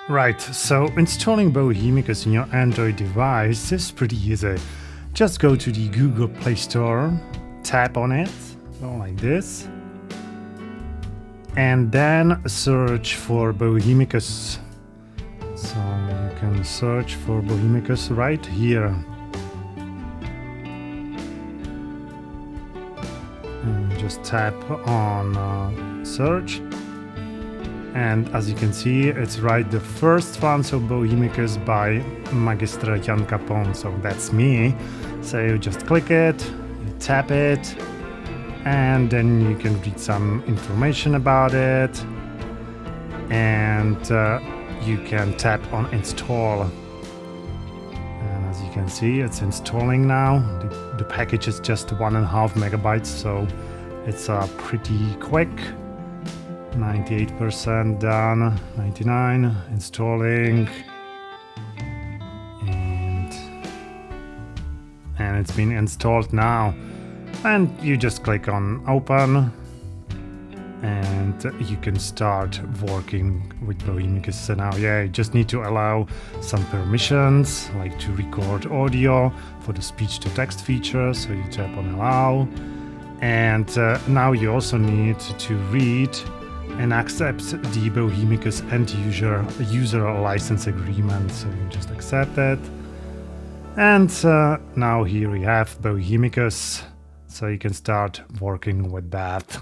Right, so installing Bohemicus in your Android device is pretty easy. Just go to the Google Play Store, tap on it, go like this, and then search for Bohemicus. So you can search for Bohemicus right here. And just tap on search. And as you can see, it's right the first one, so Bohemicus by Magister Jan Capon, so that's me. So you just click it, you tap it, and then you can read some information about it, and you can tap on install. And as you can see, it's installing now. The package is just 1.5 megabytes, so it's pretty quick. 98% done, 99 installing, and it's been installed now. And you just click on open, and you can start working with Bohemicus. So now, you just need to allow some permissions, like to record audio for the speech-to-text feature. So you tap on allow, and now you also need to read and accept the Bohemicus end user license agreement. So you just accept it. And now here we have Bohemicus, so you can start working with that.